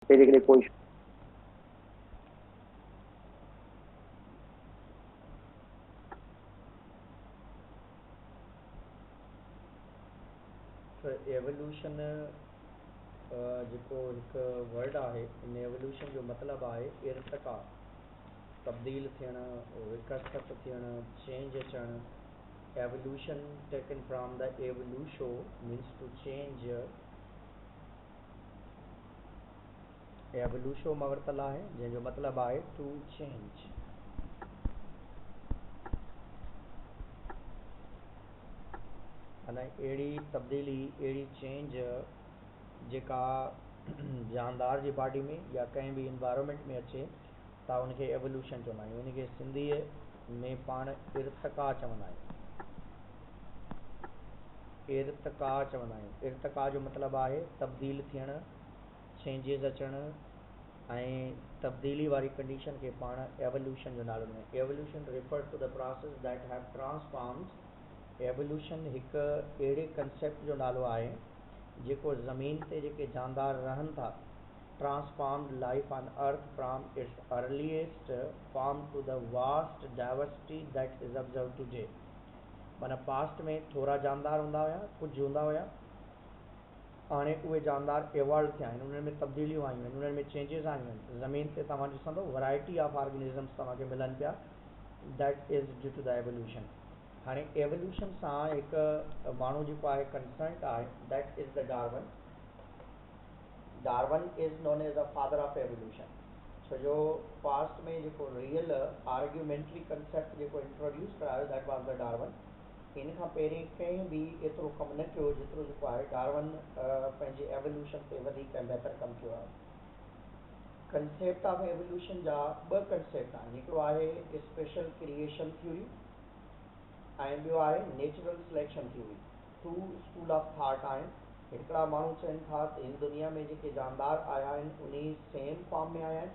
Basically कोई तो evolution जेको हिकु वर्ड आहे, इन एवोल्यूशन जो मतिलबु आहे इर्तिका, तब्दील थियणु, विकसित थियणु, चेंज अचणु. Evolution taken from the evolutio means to change. एवोल्यूशो मां वरितल आहे जंहिंजो मतिलबु आहे टू चेंज. अना अहिड़ी तब्दीली, अहिड़ी चेंज जेका जानदार जी बॉडी में या कंहिं बि इन्वायरमेंट में अचे त उनखे एवोल्यूशन चवंदा आहियूं. उनखे सिंधीअ में पाण इर्तिका चवंदा आहियूं. इर्तिका चवंदा आहियूं. इर्तिका जो मतिलबु आहे तब्दील थियणु, चेंजिस अचणु, ऐं तब्दीली वारी कंडीशन खे पाण एवोल्यूशन जो नालो ॾींदा आहियूं. Evolution refer to the process that have transformed. Evolution हिकु अहिड़े कंसेप्ट जो नालो आहे जेको ज़मीन ते जेके जानदार रहनि था, transformed life on earth from its earliest form to the vast diversity that is observe today. माना पास्ट में थोरा जानदार हूंदा हुया, कुझु हूंदा हुया, हाणे उहे जानदार इवॉल्व थिया आहिनि, उन्हनि में तब्दीलियूं आयूं आहिनि, उन्हनि में चेंजिस आयूं आहिनि. ज़मीन ते तव्हां ॾिसंदो वैरायटी ऑफ ऑर्गेनिज़म्स तव्हांखे मिलनि पिया. That is due to the evolution. हाणे एवोल्यूशन सां हिकु माण्हू जेको आहे कंसर्न आहे, that is the Darwin. Darwin is known as the father of evolution. छो जो पास्ट में जेको रियल आर्ग्यूमेंट्री कंसेप्ट जेको इंट्रोड्यूस करायो दैट वॉज द डार्विन. इन खां पहिरीं कंहिं बि एतिरो कमु न कयो जेतिरो जेको आहे डार्विन पंहिंजे एवोल्यूशन ते वधीक ऐं बहितर कमु कयो आहे. कंसेप्ट ऑफ एवोल्यूशन जा ॿ कंसेप्ट आहिनि. हिकिड़ो आहे स्पेशल क्रिएशन थ्योरी ऐं ॿियो आहे natural selection theory. Two school of thought आहिनि. हिकिड़ा माण्हू चवनि था त हिन दुनिया में जेके जानदार आया आहिनि उन सेम फॉर्म में आया आहिनि,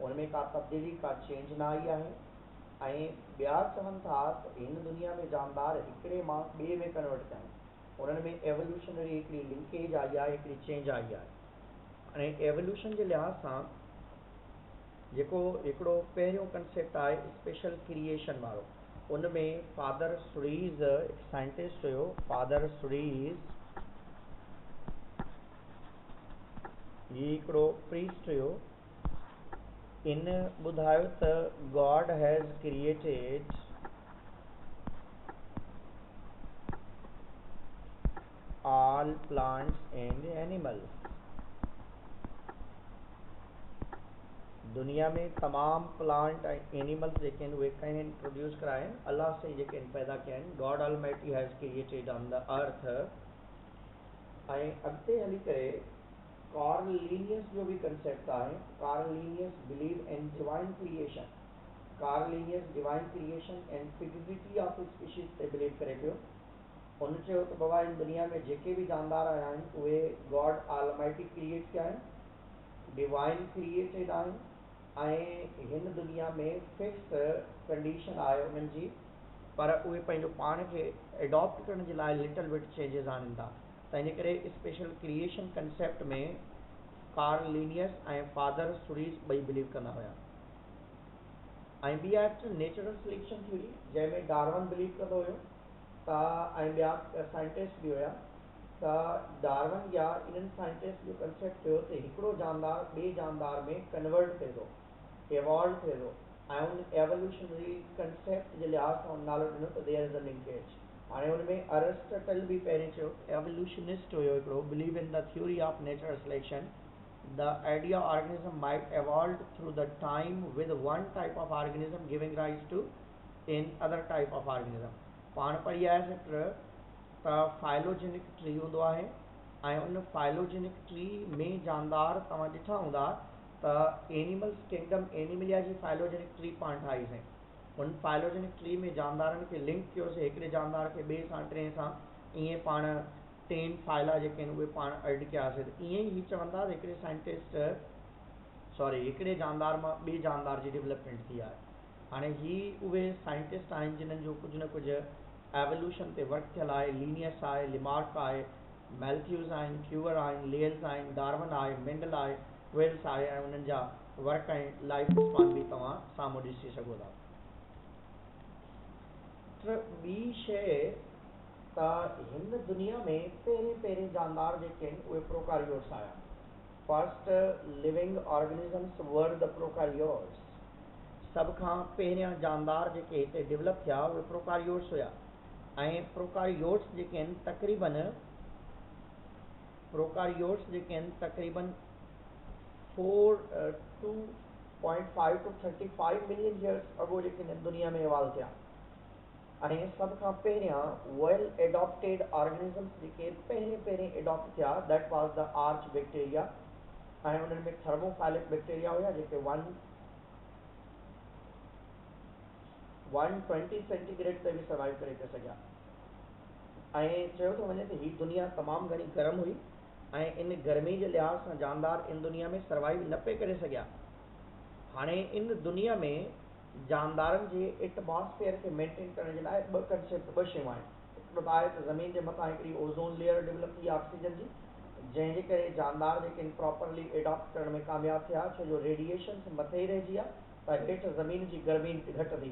उनमें का तब्दीली, का चेंज न आई आहे. ऐं ॿिया चवनि था त हिन दुनिया में जानदार हिकिड़े मां ॿिए में कन्वर्ट थिया आहिनि, उन्हनि में एवोल्यूशनरी हिकिड़ी लिंकेज आई आहे, हिकिड़ी चेंज आई आहे. हाणे एवोल्यूशन जे लिहाज़ सां जेको हिकिड़ो पहिरियों कंसेप्ट आहे स्पेशल क्रिएशन वारो, उन में फादर सुरीज़ हिकु साइंटिस्ट हुयो. फादर सुरीज़ ही हिकिड़ो प्रीस्ट हुयो. इन ॿुधायो त God has created all plants and animals. दुनिया में तमामु प्लांट ऐं एनिमल्स जेके आहिनि उहे कंहिं इंट्रोड्यूस कराया आहिनि, अलाह से जेके आहिनि पैदा कया आहिनि. God almighty has created on the earth. ऐं अॻिते हली करे कार्ल लीनियस जो बि कंसेप्ट आहे. Karl Linnaeus believe in divine creation. Karl Linnaeus divine creation and fixity of species ते बिलीव करे पियो. उन चयो त बाबा हिन दुनिया में जेके बि जानदार आया आहिनि उहे गॉड ऑलमाइटी क्रिएट कया आहिनि, डिवाइन क्रिएटेड आहिनि, ऐं हिन दुनिया में फिक्स कंडीशन आहे उन्हनि जी, पर उहे पंहिंजो पाण खे एडॉप्ट करण जे लाइ लिटल बिट चेंजिस आणनि था. त इन करे स्पेशल क्रिएशन कंसेप्ट में कार्ल लीनियस ऐं फादर सुरीज़ ॿई बिलीव कंदा हुया. ऐं ॿी आहे नेचुरल सिलेक्शन थ्योरी जंहिंमें डार्विन बिलीव कंदो हुयो त, ऐं ॿिया साइंटिस्ट बि हुया, त डार्विन या इन्हनि साइंटिस्ट जो कंसेप्ट हुयो त हिकिड़ो जानदार ॿिए जानदार में कन्वर्ट थिए थो, इवॉल्व थिए थो, ऐं उन एवोल्यूशनरी कंसेप्ट जे लिहाज़ सां नालो ॾिनो त देयर इज़ अ लिंकेज. हाणे हुन में अरिस्टोटल बि पहिरीं चयो, एवोल्यूशनिस्ट हुयो हिकिड़ो, believe in the theory of natural selection. The idea organism might evolve through the time with one type of organism giving rise to in other type of organism. पाण पढ़ी आयासीं त फाइलोजेनिक ट्री हूंदो आहे ऐं उन फाइलोजेनिक ट्री में जानदार तव्हां ॾिठा हूंदा त एनिमल्स किंगडम एनिमिलिया जी फाइलोजेनिक ट्री पाण ठाहीसीं. उन फाइलोजेनिक ट्री में जानदारनि खे लिंक कयोसीं, हिकिड़े जानदार खे ॿिए सां, टे सां, ईअं पाण 10 फाइला जेके आहिनि उहे पाण एड कयासीं. त ईअं ई चवंदा हिकिड़े साइंटिस्ट हिकिड़े जानदार मां ॿिए जानदार जी डेवलपमेंट थी आहे. हाणे ही उहे साइंटिस्ट आहिनि जिन्हनि जो कुझु न कुझु एवोल्यूशन ते वर्क थियल आहे. लीनियस आहे, लिमार्क आहे, मैल्थ्यूज़ आहिनि, क्यूअर आहिनि, लेल्स आहिनि, डार्विन आहे, मेंडल आहे. वेल्स आहे ऐं उन्हनि जा वर्क ऐं लाइफ स्पान बि तव्हां साम्हूं ॾिसी सघो था। त ॿी शइ त हिन दुनिया में पहिरें जानदार जेके आहिनि उहे प्रोकारियोट्स आया। First living organisms were the prokaryotes. सभ खां पहिरियां जानदार जेके हिते डेवलप थिया उहे प्रोकारियोट्स हुया ऐं प्रोकारियोट्स जेके आहिनि तक़रीबन 2.5 to 35 मिलियन ईयर्स अगो जेके आहिनि दुनिया में इवॉल्व थिया। ऐं सभ खां पहिरियां वेल एडॉप्टेड ऑर्गेनिजम्स जेके पहिरें एडॉप्ट थिया that was the arch bacteria ऐं उन्हनि में थर्मोफाइलिक बैक्टीरिया हुया जेके 120 सेंटीग्रेड ते बि सर्वाइव करे था सघिया। ऐं चयो थो वञे त हीअ दुनिया तमामु घणी गर्म हुई ऐं इन गर्मी जे लिहाज़ सां जानदार इन दुनिया में सर्वाइव न पे करे सघिया। हाणे इन दुनिया में जानदारनि जे एटमॉस्फेयर खे मेंटेन करण जे लाइ ॿ शयूं आहिनि। हिकिड़ो त आहे त ज़मीन जे मथां हिकिड़ी ओज़ोन लेयर डेवलप थी ऑक्सीजन जी, जंहिंजे करे जानदार जेके आहिनि प्रॉपरली एडॉप्ट करण में कामयाबु थिया, छो जो रेडिएशन मथे ई रहिजी आहे त हेठि ज़मीन जी गर्मी घटि थी।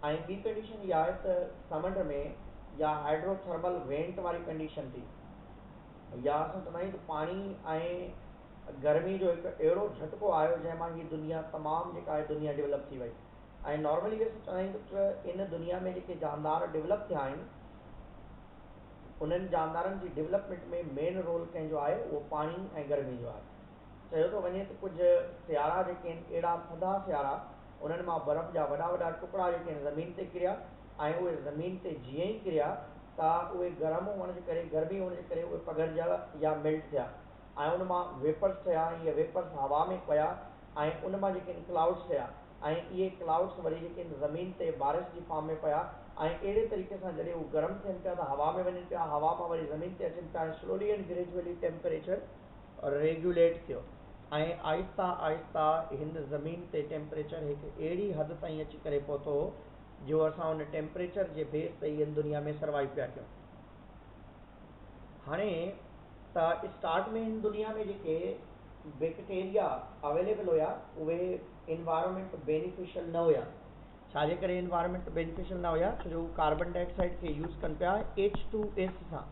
ऐं ॿी कंडीशन इहा आहे त समुंड में या हाइड्रोथर्मल वेंट वारी कंडीशन थी, या असां चवंदा आहियूं त पाणी ऐं गर्मी जो हिकु अहिड़ो झटको आयो जंहिं मां हीअ दुनिया तमामु जेका आहे दुनिया डेवलप थी वई। ऐं नॉर्मली असां चवंदा आहियूं त इन दुनिया में जेके जानदार डेवलप थिया आहिनि उन्हनि जानदारनि जी डेवलपमेंट में मेन रोल कंहिंजो आहे उहो पाणी ऐं गर्मी जो आहे। चयो थो वञे त कुझु सियारा जेके आहिनि अहिड़ा थधा सियारा उन्हनि मां बर्फ़ जा वॾा टुकड़ा जेके आहिनि ज़मीन ते किरिया ऐं उहे ज़मीन ते जीअं ई किरिया त उहे गर्म हुअण जे करे गर्मी हुअण जे करे उहे पघिरजा या मेल्ट थिया ऐं उन मां वेपर्स थिया। इहे वेपर्स हवा में पिया ऐं उन मां जेके आहिनि क्लाउड्स थिया ऐं इहे क्लाउड्स वरी जेके आहिनि ज़मीन ते बारिश जी फॉर्म में पिया ऐं अहिड़े तरीक़े सां जॾहिं उहे गर्म थियनि पिया त हवा में वञनि पिया, हवा मां वरी ज़मीन ते अचनि पिया ऐं slowly and gradually temperature regulate थियो ऐं आहिस्ता आहिस्ता हिन ज़मीन ते टेम्परेचर हिकु अहिड़ी हद ताईं अची करे पहुतो जो असां उन टेम्परेचर जे बेस ते हिन दुनिया में सर्वाइव पिया कयूं। हाणे त स्टार्ट में हिन दुनिया में जेके बैक्टीरिया अवेलेबल हुया उहे इन्वायरमेंट बेनिफिशियल न हुया। छाजे करे इन्वायरमेंट बेनिफिशियल न हुया? छो जो कार्बन डाइऑक्साइड खे यूज़ कनि पिया H2S सां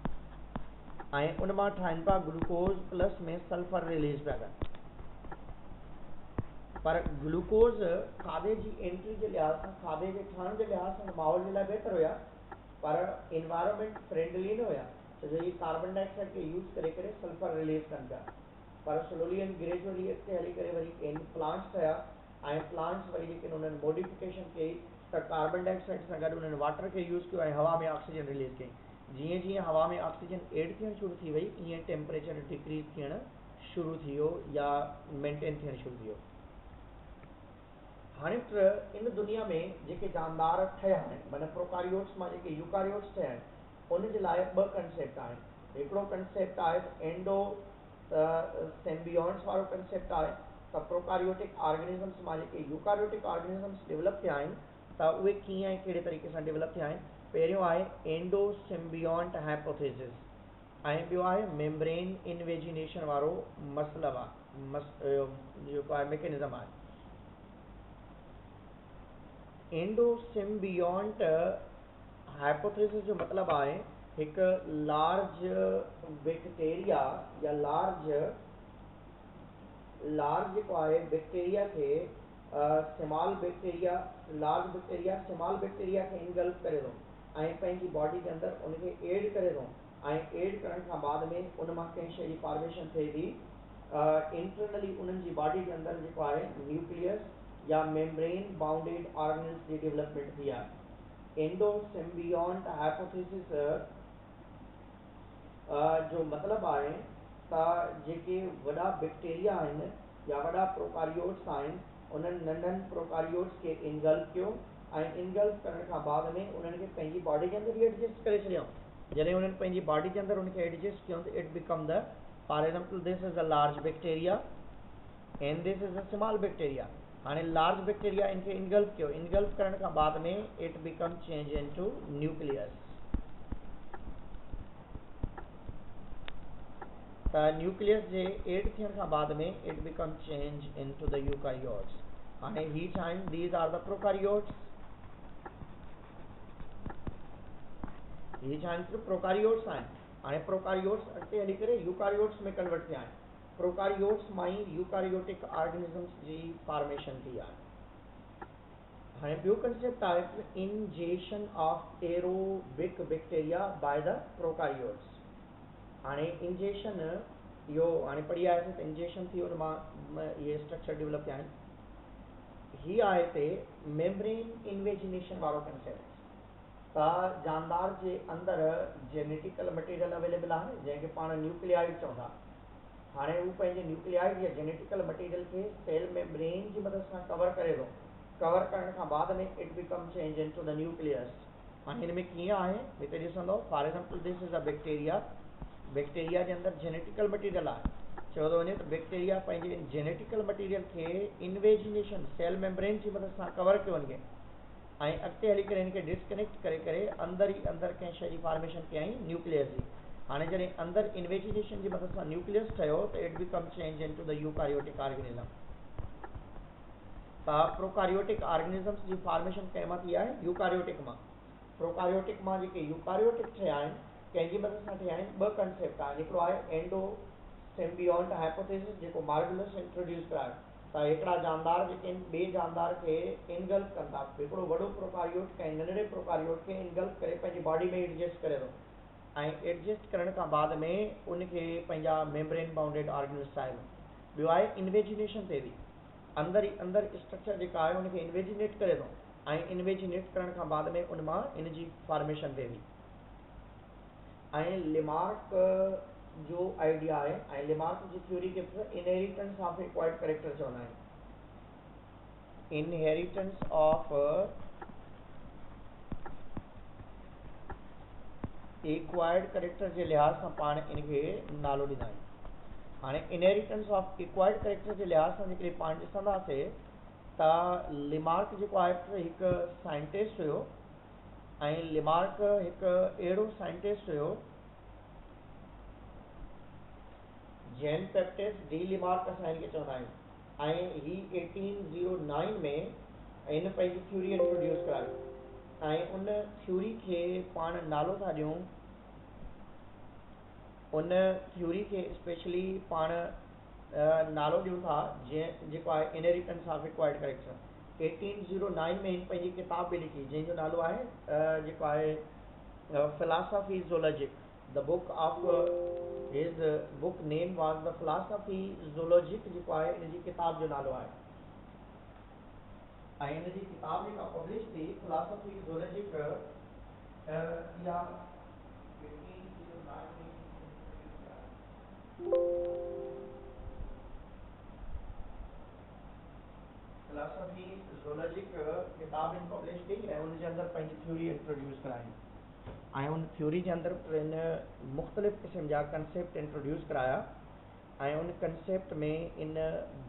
ऐं उन मां ठाहिनि पिया ग्लूकोज प्लस में सल्फर रिलीज़ पिया कनि। पर ग्लूकोज खाधे जी एंट्री जे लिहाज़ सां, खाधे जे ठहण जे लिहाज़ सां माहौल जे लाइ बहितर हुया, पर इन्वायरमेंट फ्रेंडली न हुया, छो जो हीअ कार्बन डाइऑक्साइड खे यूज़ करे करे सल्फर रिलीज़ कनि पिया। पर स्लोली एंड ग्रेजुअली अॻिते हली करे वरी प्लांट्स ठहिया ऐं प्लांट्स वरी जेके उन्हनि मॉडिफिकेशन कई त कार्बन डाइऑक्साइड सां गॾु उन्हनि वाटर खे यूज़ कयो ऐं हवा में ऑक्सीजन रिलीज़ कई। जीअं जीअं हवा में ऑक्सीजन एड थियणु शुरू थी वई ईअं टेम्परेचर डिक्रीज़ थियणु शुरू थी वियो या मेंटेन थियणु शुरू थी वियो। हाणे इन दुनिया में जेके जानदार ठहिया आहिनि माना प्रोकारियोट्स मां जेके यूकारियोट्स ठहिया आहिनि उन जे लाइ ॿ कंसेप्ट आहिनि। हिकिड़ो कंसेप्ट आहे एंडो सिम्बियोन्ट्स वारो कंसेप्ट आहे त प्रोकारियोटिक ऑर्गेनिजम्स मां जेके यूकारियोटिक ऑर्गेनिजम्स डेवलप थिया आहिनि त उहे कीअं ऐं कहिड़े तरीक़े सां डेवलप थिया आहिनि। पहिरियों आहे एंडो सिम्बियोंट हाइपोथेसिस ऐं ॿियो आहे मेम्ब्रेन इनवेजिनेशन वारो मसइलो आहे जेको आहे मैकेनिज़म आहे। एंडो सिम्बियोंट हाइपोथेसिस जो मतिलबु आहे हिकु लार्ज बैक्टीरिया या लार्ज जेको आहे बैक्टीरिया खे स्मॉल बैक्टीरिया खे इनगल्फ करे थो ऐं पंहिंजी बॉडी जे अंदरि उनखे एड करे थो ऐं एड करण खां बाद में उन मां कंहिं शइ जी फॉर्मेशन थिए थी। इंटरनली उन्हनि जी बॉडी जे अंदरि जेको आहे न्यूक्लियस या मेम्ब्रेन बाउंडेड ऑर्गेनल्स जी डेवलपमेंट थी आहे। एंडो सिम्बियोंट हाइपोथेसिस जो मतिलबु आहे त जेके वॾा बैक्टीरिया आहिनि या वॾा प्रोकारियोट्स आहिनि उन्हनि नंढनि प्रोकारियोट्स खे इनगल्फ कयो ऐं इनगल्फ करण खां बाद में उन्हनि खे पंहिंजी बॉडी जे अंदरि ई एडजस्ट करे छॾियऊं। जॾहिं उन्हनि पंहिंजी बॉडी जे अंदरि उनखे एडजस्ट कयूं त it become the for example this is a large bacteria and this is a small bacteria. हाणे लार्ज बैक्टीरिया इनखे इनगल्फ कयो, इनगल्फ करण खां बाद में it become change into nucleus. त न्यूक्लियस जे एड थियण खां बाद में it become change into the eukaryotes. हाणे ही छा आहिनि, दीज आर द प्रोकारियोट्स, ही छा आहिनि, सिर्फ़ु प्रोकारियोट्स आहिनि। हाणे प्रोकारियोट्स अॻिते हली करे यूकारियोट्स में कन्वर्ट थिया आहिनि। प्रोकारियोट्स मां ई यूकारियोटिक ऑर्गेनिजम्स जी फॉर्मेशन थी आहे। हाणे ॿियो कंसेप्ट आहे ingestion of aerobic bacteria by the prokaryotes. हाणे इंजेशन इहो हाणे पढ़ी आयासीं त इंजेशन थी हुन मां इहे स्ट्रक्चर डेवलप थिया आहिनि। ही आहे हिते मेम्ब्रेन इन्वेजिनेशन वारो कंसेप्ट। त जानदार जे अंदरि जेनेटिकल मटीरियल अवेलेबल आहे जंहिंखे पाण न्यूक्लियाइड चवंदा। हाणे हू पंहिंजे न्यूक्लियाइड या जेनेटिकल मटीरियल खे सेल मेम्ब्रेन जी मदद सां कवर करे थो। कवर करण खां बाद में it become change into the nucleus. हाणे हिन में कीअं आहे हिते ॾिसंदो, for example this is a bacteria. Bacteria जे अंदरि जेनेटिकल मटीरियल आहे। चयो थो वञे त बैक्टीरिया पंहिंजे जेनेटिकल मटीरियल खे इन्वेजिनेशन सेल मेम्ब्रेन जी मदद सां कवर कयो वञे ऐं अॻिते हली करे हिनखे डिस्कनेक्ट करे करे अंदरि ई अंदरि कंहिं शइ जी फॉर्मेशन कयईं न्यूक्लियस जी। हाणे जॾहिं अंदरि इन्वेजिनेशन जी मदद सां न्यूक्लियस ठहियो त it become change into the eukaryotic organism. त प्रोकारियोटिक ऑर्गेनिजम्स जी फॉर्मेशन कंहिं मां थी आहे, यूकारियोटिक मां। प्रोकारियोटिक मां जेके यूकारियोटिक ठहिया आहिनि कंहिंजी मदद सां ठहिया आहिनि, ॿ कंसेप्ट आहिनि। हिकिड़ो आहे एंडो सिम्बियोंट हाइपोथेसिस जेको मार्गुलस इंट्रोड्यूस करायो। त हिकिड़ा जानदार जेके आहिनि ॿिए जानदार खे इनगल्फ कंदा। हिकिड़ो वॾो प्रोकारियोट कंहिं नंढड़े प्रोकारियोट खे इनगल्फ करे पंहिंजी बॉडी में एडजस्ट करे थो ऐं एडजस्ट करण खां बाद में उनखे पंहिंजा मेम्ब्रेन बाउंडेड ऑर्गेनल्स ठाहे। ॿियो आहे इन्वेजिनेशन ते बि अंदरि ई अंदरि स्ट्रक्चर जेका आहे उनखे इन्वेजिनेट करे थो ऐं इन्वेजिनेट करण खां बाद में उन मां इन जी फॉर्मेशन थिए थी। ऐं लिमार्क जो आइडिया आहे ऐं लिमार्क जी थ्योरी खे इनहेरिटेंस ऑफ एक्वायर्ड कैरेक्टर चवंदा आहिनि। इनहेरिटेंस ऑफ एक्वायर्ड कैरेक्टर जे लिहाज़ सां पाण इनखे नालो ॾींदा आहियूं। हाणे इनहेरिटेंस ऑफ एक्वायर्ड कैरेक्टर जे लिहाज़ सां जेकॾहिं पाण ॾिसंदासीं त लिमार्क जेको आहे हिकु साइंटिस्ट हुयो ऐं लिमार्क हिकु अहिड़ो साइंटिस्ट हुयो जैन बैप्टिस्ट डी लिमार्क असां हिनखे चवंदा आहियूं। ऐं ही 1809 में हिन पंहिंजी थ्योरी इंट्रोड्यूस कराई ऐं उन थ्योरी खे पाण नालो था ॾियूं, उन थ्योरी खे स्पेशली पाण नालो ॾियूं था जेको आहे इनहेरिटेंस ऑफ एक्वायर्ड कैरेक्टर। 1809 में हिन पंहिंजी किताब बि लिखी जंहिंजो नालो आहे जेको आहे philosophy zoologique. The book of his book name was the philosophy zoologique जेको आहे इन जी किताब जो नालो आहे। ऐं इन जी किताब जेका पब्लिश थी फिलॉसफी ज़ूलॉजिक या 1809 में फिलॉसफी ज़ूलॉजिक किताब इन पब्लिश कई ऐं उनजे अंदरि पंहिंजी थ्योरी इंट्रोड्यूस कराई ऐं उन थ्योरी जे अंदरि इन मुख़्तलिफ़ क़िस्म जा कंसेप्ट इंट्रोड्यूस कराया ऐं उन कंसेप्ट में इन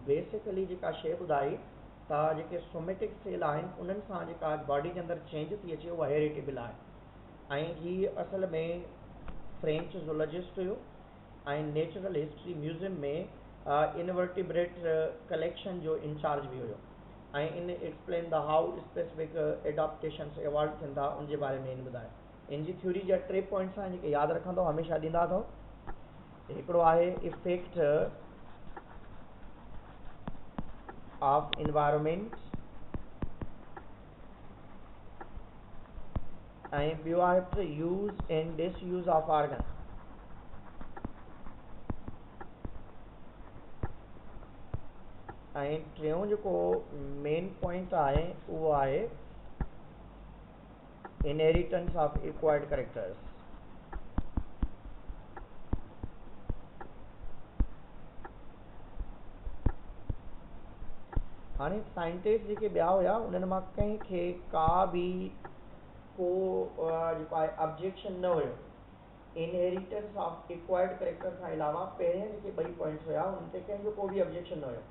बेसिकली जेका शइ ॿुधाई त जेके सोमेटिक सेल आहिनि उन्हनि सां जेका बॉडी जे अंदरि चेंज थी अचे उहा हेरिटेबल आहे। ऐं हीअ असल में फ्रेंच ज़ूलॉजिस्ट हुयो ऐं नेचुरल हिस्ट्री म्यूज़ियम में इनवर्टिब्रेट कलेक्शन जो इंचार्ज बि हुयो ऐं in explain the how specific adaptations evolve थियनि था उनजे बारे में इन ॿुधायो। इन जी थ्योरी जा 3 पॉइंट्स आहिनि जेके यादि रखंदो हमेशह ॾींदा अथव। हिकिड़ो आहे इफेक्ट ऑफ इन्वायरमेंट ऐं ॿियो आहे use and disuse of organ. ऐं टियों जेको मेन पॉइंट आहे उहो आहे इनहेरिटेंस ऑफ एक्वायर्ड कैरेक्टर्स। हाणे साइंटिस्ट जेके ॿिया हुया उन्हनि मां कंहिंखे का बि को जेको आहे ऑब्जेक्शन न हुयो इनहेरिटेंस ऑफ एक्वायर्ड कैरेक्टर खां अलावा पहिरियां जेके 2 पॉइंट्स हुया उन ते कंहिंजो को बि ऑब्जेक्शन न हुयो।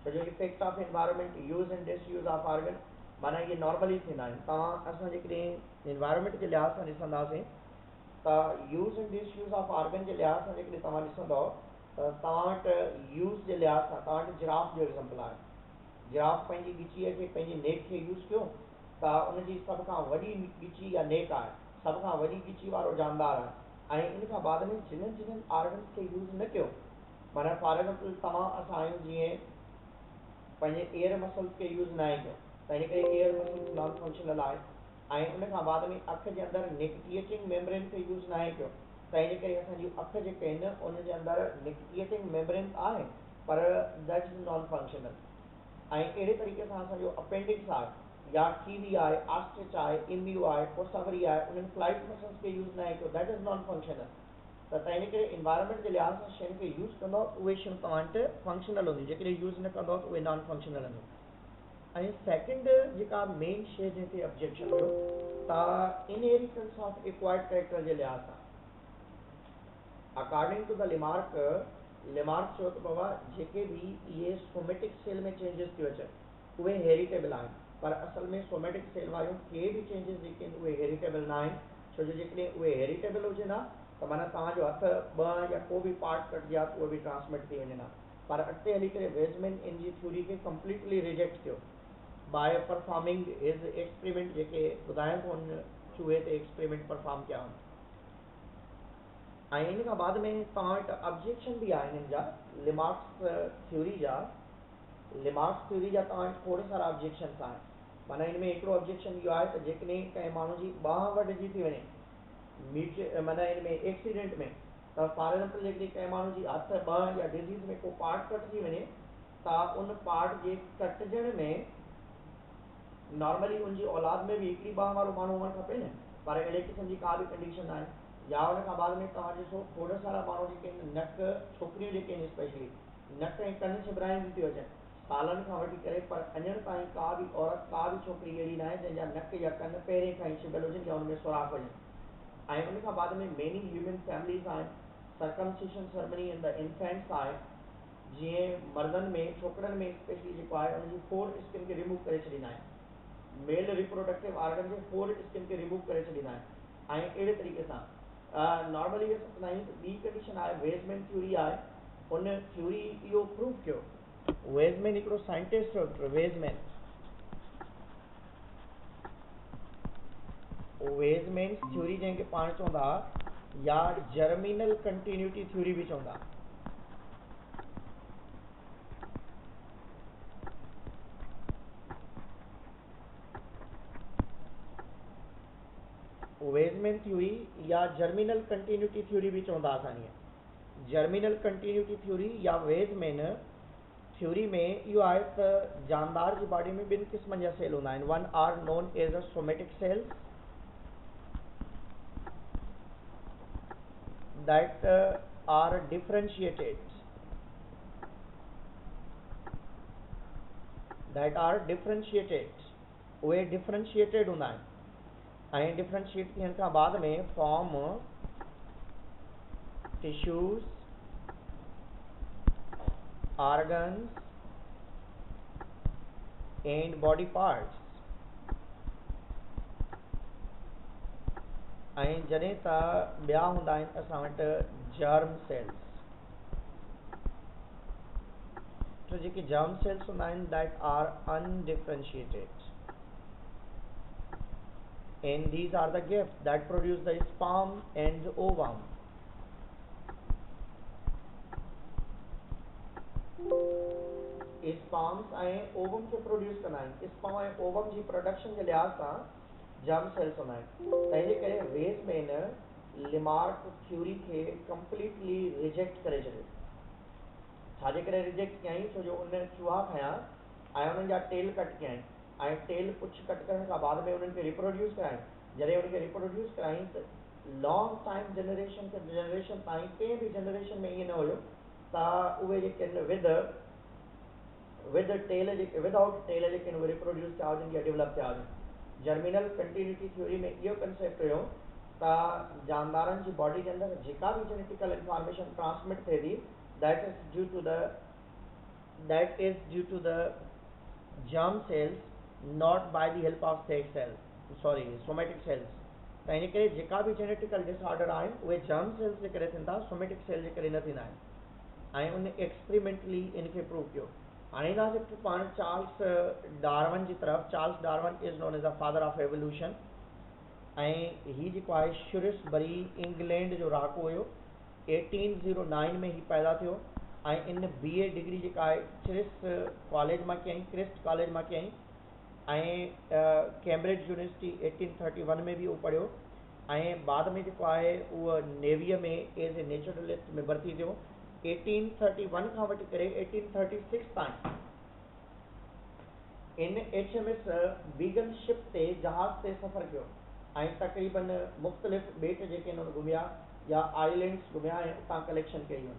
छो जो effect of environment use and disuse of organ माना इहे नॉर्मली थींदा आहिनि। तव्हां असां जेकॾहिं एनवायरमेंट जे लिहाज़ सां ॾिसंदासीं त use and disuse of organ जे लिहाज़ सां जेकॾहिं तव्हां ॾिसंदव तव्हां वटि यूज़ जे लिहाज़ सां तव्हां वटि जिराफ जो एग्ज़ाम्पल आहे। जिराफ पंहिंजी ॻिचीअ खे पंहिंजी नेक खे यूज़ कयो त उनजी सभ खां वॾी ॻिची या नेक आहे, सभ खां वॾी ॻिची वारो जानदार आहे। ऐं इन खां बाद में जिन्हनि जिन्हनि आर्गन्स खे यूज़ न कयो, माना फॉर एग्ज़ाम्पल तव्हां असां आहियूं जीअं पंहिंजे एयर मसल्स खे यूज़ न आहे कयो, त इन करे एयर मसल्स नॉन फंक्शनल आहे। ऐं उन खां बाद में अख जे अंदरि निकटिएटिंग मेम्ब्रेन खे यूज़ न आहे कयो, त इन करे असांजी अख जेके आहिनि उन जे अंदरि निकटिएटिंग मेम्ब्रेन आहे, पर दैट इज़ नॉन फंक्शनल। ऐं अहिड़े तरीक़े सां असांजो अपेंडिक्स आहे या कीवी आहे, ऑस्ट्रिच आहे, इम्यू आहे, कोसवरी आहे, उन्हनि फ्लाइट मसल्स खे यूज़ न आहे कयो, दैट इज़ नॉन फंक्शनल। त इन करे इन्वायरमेंट जे लिहाज़ सां शयुनि खे यूज़ कंदो उहे शयूं तव्हां वटि फंक्शनल हूंदियूं, जेकॾहिं यूज़ न कंदो त उहे नॉन फंक्शनल हूंदियूं। ऐं सेकेंड जेका मेन शइ जंहिंते ऑब्जेक्शन हुयो त इनहेरिटेंस ऑफ एक्वायर्ड कैरेक्टर जे लिहाज़ सां अकॉर्डिंग टू द लिमार्क चयो त बाबा जेके बि इहे सोमेटिक सेल में चेंजिस थियूं अचनि उहे हेरिटेबल आहिनि, पर असल में सोमेटिक सेल वारियूं के बि चेंजिस जेके आहिनि उहे हेरिटेबल न आहिनि। छो जो जेकॾहिं उहे हेरिटेबल हुजनि हा त माना तव्हांजो हथ ॿ या को बि पार्ट कटिजी आहे त उहे बि ट्रांसमिट थी वञनि हा। पर अॻिते हली करे वेज़मैन इन जी थ्योरी खे कंप्लीटली रिजेक्ट कयो बाय परफॉर्मिंग हिज एक्सपेरिमेंट, जेके ॿुधाइनि थो उन चूहे ते एक्सपेरिमेंट परफॉर्म कया आहिनि। ऐं इन खां बाद में तव्हां वटि ऑब्जेक्शन बि आहिनि हिन जा लिमार्क्स थ्योरी जा तव्हां वटि खोड़ सारा ऑब्जेक्शन्स आहिनि। माना हिन में हिकिड़ो ऑब्जेक्शन इहो आहे त जेकॾहिं कंहिं माण्हू जी बांह वढिजी थी वञे माना हिन में एक्सीडेंट में, त फॉर एग्ज़ाम्पल जेकॾहिं कंहिं माण्हू जी हथ ॿ या डिज़ीज़ में को पार्ट कटिजी वञे त उन पार्ट जे कटिजण में नॉर्मली उनजी औलाद में बि हिकिड़ी बांह वारो माण्हू हुअणु खपे न, पर अहिड़े क़िस्म जी का बि कंडीशन आहे। या उन खां बाद में तव्हां ॾिसो खोड़ सारा माण्हू जेके आहिनि नक, छोकिरियूं जेके आहिनि स्पेशली नक ऐं कन छिॿराइनि थियूं अचनि सालनि खां वठी करे, पर अञा ताईं का बि औरत का बि छोकिरी अहिड़ी न आहे जंहिंजा नक या कन पहिरें खां ई छिॿियल हुजनि या उनमें सुराख हुजनि। ऐं उन खां बाद में मेनी ह्यूमन फैमिलीज़ आहिनि, सर्कमसिशन सेरेमनी इन द इन्फेंट्स आहे, जीअं मर्दनि में छोकिरनि में स्पेशली जेको आहे उनजी 4 स्किन खे रिमूव करे छॾींदा आहिनि, मेल रिप्रोडक्टिव ऑर्गन जे 4 स्किन खे रिमूव करे छॾींदा आहिनि। ऐं अहिड़े तरीक़े सां नॉर्मली इहे सभु आहिनि। ॿी कंडीशन आहे वेज़मैन थ्योरी आहे, उन थ्योरी इहो प्रूव कयो, वेज़मैन हिकिड़ो साइंटिस्ट हो, वेज़मैन थ्योरी जंहिंखे पाण चवंदा या जर्मिनल कंटिन्यूटी थ्योरी बि चवंदा। वेज़मैन थ्योरी या जर्मिनल कंटिन्यूटी थ्योरी बि चवंदा असांजी। जर्मिनल कंटिन्यूटी थ्योरी या वेज़मैन थ्योरी में इहो आहे त जानदार जी बॉडी में ॿिनि क़िस्मनि जा सेल हूंदा आहिनि। One are known as a somatic cells that are differentiated उहे डिफरेंशिएटेड हूंदा आहिनि। ऐं डिफरेंशिएट थियण खां बाद में form tissues, organs and body parts. ऐं जॾहिं त ॿिया हूंदा आहिनि असां वटि जर्म सेल्स, तो जेके जर्म सेल्स हूंदा आहिनि that are undifferentiated and these are the gifts that produce the sperm and the ovum. Sperms ऐं ओवम खे प्रोड्यूस कंदा आहिनि। स्पर्म ऐं ओवम जी प्रोडक्शन जे लिहाज़ सां जर्म सेल्स हूंदा आहिनि। त इन करे वेज़मैन लिमार्क थ्योरी खे कंप्लीटली रिजेक्ट करे छॾियो। छाजे करे रिजेक्ट कयईं? छो जो उन चूहा खयां ऐं उन्हनि जा टेल कट कया आहिनि ऐं टेल पुछ कट करण खां बाद में उन्हनि खे रिप्रोड्यूस कराइनि। जॾहिं उनखे रिप्रोड्यूस कराईं त लॉन्ग टाइम जनरेशन ताईं कंहिं बि जनरेशन में ईअं न हुयो त उहे जेके आहिनि विदाउट टेल जेके आहिनि उहे रिप्रोड्यूस थिया हुजनि या डेवलप थिया हुजनि। जर्मिनल कंटिन्यूटी थ्योरी में इहो कंसेप्ट हुयो त जानदारनि जी बॉडी जे अंदरि जेका बि जेनेटिकल इंफॉर्मेशन ट्रांसमिट थिए थी that is due to the germ cells, not by the help of somatic cells। त इन करे जेका बि जेनेटिकल डिसऑर्डर आहिनि उहे जर्म सेल्स जे करे थियनि था, सोमेटिक सेल जे करे न थींदा आहिनि। ऐं उन एक्सपेरिमेंटली इनके प्रूव कियो। हाणे ईंदासीं पाण चार्ल्स डार्विन जी तरफ़। Charles Darwin is known as the father of evolution. ऐं ही जेको आहे श्यूरिसबरी इंग्लैंड जो रहाको हुयो। 1809 में ही पैदा थियो ऐं इन BA डिग्री जेका आहे क्रिस्ट कॉलेज मां कयईं, क्रिस्ट कॉलेज मां कयईं। ऐं कैम्ब्रिज यूनिवर्सिटी 1831 में बि उहो पढ़ियो ऐं बाद में जेको आहे उहो नेवीअ में एज़ ए नेचुरलिस्ट में भर्ती थियो। 1831 खां वठी करे 1836 ताईं इन HMS बीगन शिप ते जहाज़ ते सफ़र कयो ऐं तक़रीबन मुख़्तलिफ़ ॿेट जेके इन्हनि घुमिया या आइलैंड्स घुमिया ऐं उतां कलेक्शन कई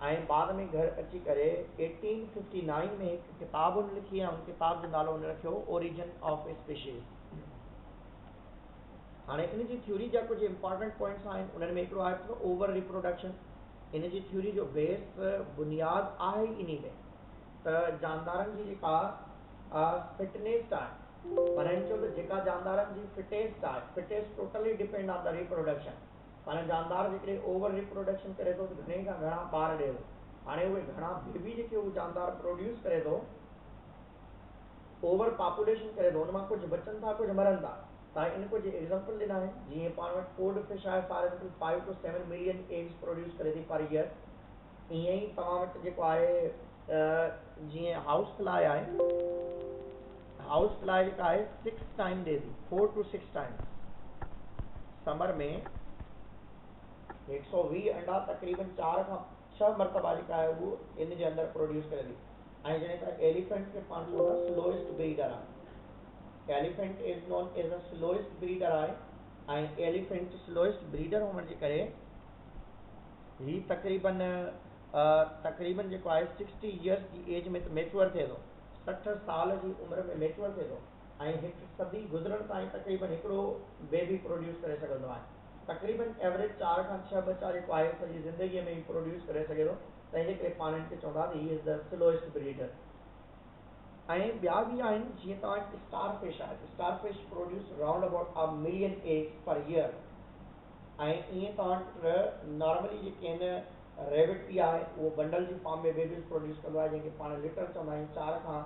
ऐं बाद में घर अची करे 1859 में हिकु किताबु हुन लिखी ऐं उन किताब जो नालो हुन रखियो ओरिजिन ऑफ स्पीशीज़। हाणे इन जी थ्योरी जा कुझु इंपॉर्टेंट पॉइंट्स आहिनि। उन्हनि में हिकिड़ो आहे त ओवर रिप्रोडक्शन। इन जी थ्योरी जो बेस बुनियाद आहे इन में त जानदारनि जी जेका फिटनेस आहे, माना इन चयो त जेका जानदारनि जी फिटेस्ट आहे, fittest totally depend on the reproduction. माना जानदार जेकॾहिं ओवर रिप्रोडक्शन करे थो त घणे खां घणा ॿार ॾिए थो। हाणे उहे घणा बेबी जेके उहो जानदार प्रोड्यूस करे थो, ओवर पॉपुलेशन करे थो, हुन मां कुझु बचनि था, कुझु मरनि था। तव्हां इन कुझु एग्ज़ाम्पल ॾिना आहिनि। जीअं पाण वटि कोड फिश आहे, for example 5 to 7 million eggs produce करे थी पर ईयर। ईअं ई तव्हां वटि जेको आहे जीअं हाउस फ्लाई आहे, हाउस फ्लाई जेका आहे 6 टाइम ॾिए थी, 4 to 6 टाइम्स। समर में 120 अंडा तक़रीबन 4 खां 6 मरतबा जेका आहे उहो इन जे अंदरि प्रोड्यूस करे थी। ऐं जॾहिं त एलिफेंट खे पाण चऊं था स्लोएस्ट ब्रीडर आहे। Elephant is known as a slowest breeder आहे ऐं एलिफेंट स्लोएस्ट ब्रीडर हुअण जे करे ही तक़रीबन जेको आहे 60 इयर्स जी एज में त मैच्योर थिए थो, 60 साल जी उमिरि में मैच्योर थिए थो ऐं हिकु सदी गुज़रण ताईं तक़रीबन हिकिड़ो बेबी प्रोड्यूस करे सघंदो आहे। तक़रीबन एवरेज 4 खां 6 बच्चा जेको आहे सॼी ज़िंदगीअ में ई प्रोड्यूस करे सघे थो। तंहिंजे करे पाण हिनखे चवंदा he is the slowest breeder. ऐं ॿिया बि आहिनि, जीअं तव्हां वटि स्टार फिश आहे। Star fish produce round about 1 million eggs per year. ऐं ईअं तव्हां वटि नॉर्मली जेके आहिनि रेबिट बि आहे, उहो बंडल जी फॉर्म में बेबीज़ प्रोड्यूस कंदो आहे, जंहिंखे पाण लिटर चवंदा आहियूं। 4 खां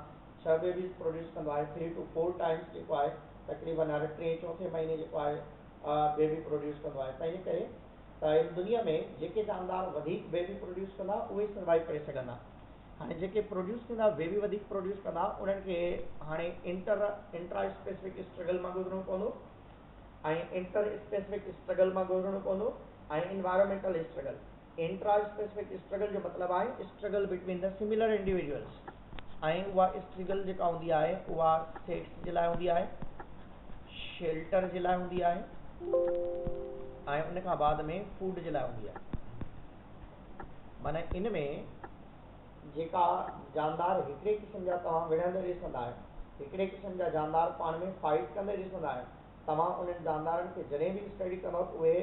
6 बेबीज़ प्रोड्यूस कंदो आहे। 3 to 4 टाइम्स जेको आहे तक़रीबन हर 3-4 महीने जेको आहे बेबी प्रोड्यूस कंदो आहे। तंहिंजे करे त इन दुनिया में जेके जानदार वधीक बेबी प्रोड्यूस कंदा उहे सर्वाइव करे सघंदा। हाणे जेके प्रोड्यूस कंदा, बेबी वधीक प्रोड्यूस कंदा, उन्हनि खे हाणे इंट्रा स्पेसिफिक स्ट्रगल मां गुज़रणो पवंदो ऐं इंटर स्पेसिफिक स्ट्रगल मां गुज़रणो पवंदो ऐं environmental struggle. Intra specific struggle जो मतिलबु आहे struggle between the similar individuals. ऐं उहा स्ट्रगल जेका हूंदी आहे उहा सेक्स जे लाइ हूंदी आहे, शेल्टर जे लाइ हूंदी आहे ऐं उन खां बाद में फूड जे लाइ हूंदी आहे। माना इन में जेका जानदार हिकिड़े क़िस्म जा तव्हां विढ़ंदे ॾिसंदा आहियो, हिकिड़े क़िस्म जा जानदार पाण में फाइट कंदे ॾिसंदा आहियो, तव्हां उन्हनि जानदारनि खे जॾहिं बि स्टडी कंदव उहे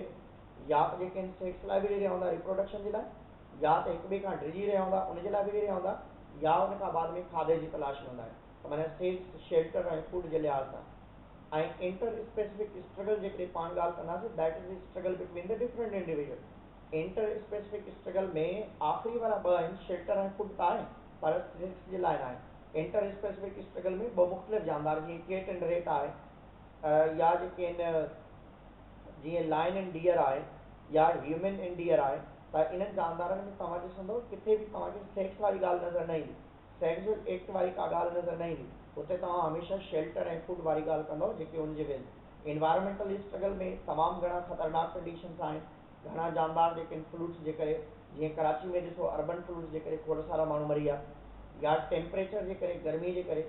या त जेके आहिनि सेक्स लाइ विढ़ी रहिया हूंदा रिप्रोडक्शन जे लाइ, या त हिक ॿिए खां डिॼी रहिया हूंदा उनजे लाइ विढ़ी रहिया हूंदा, या उन खां बाद में खाधे जी तलाश में हूंदा आहिनि। त माना सेक्स, शेल्टर ऐं फूड जे लिहाज़ सां। ऐं इंटर स्पेसिफिक स्ट्रगल जेकॾहिं पाण ॻाल्हि कंदासीं, that is struggle between the different individual. Inter specific struggle में आख़िरी वारा 2 आहिनि, शेल्टर ऐं फूड त आहे पर सेक्स जे लाइ न आहे। इंटर स्पेसिफिक स्ट्रगल में 2 मुख़्तलिफ़ जानदार जीअं केट एंड रेट आहे, या जेके आहिनि जीअं लायन एंड डियर आहे, या ह्यूमन एंड डियर आहे। त इन्हनि जानदारनि में तव्हां ॾिसंदव किथे बि तव्हांखे सेक्स वारी ॻाल्हि नज़र न ईंदी, सेक्सुअल एक्ट वारी का ॻाल्हि नज़र न ईंदी। उते तव्हां हमेशह शेल्टर ऐं फूड वारी ॻाल्हि कंदव जेके हुनजे वेझ। इन्वायरमेंटल स्ट्रगल में तमामु घणा ख़तरनाक कंडीशन्स आहिनि। घणा जानदार जेके आहिनि फ्लूड्स जे करे, जीअं कराची में ॾिसो अर्बन फ्लूड्स जे करे खोड़ सारा माण्हू मरी विया, या टेम्परेचर जे करे, गर्मी जे करे,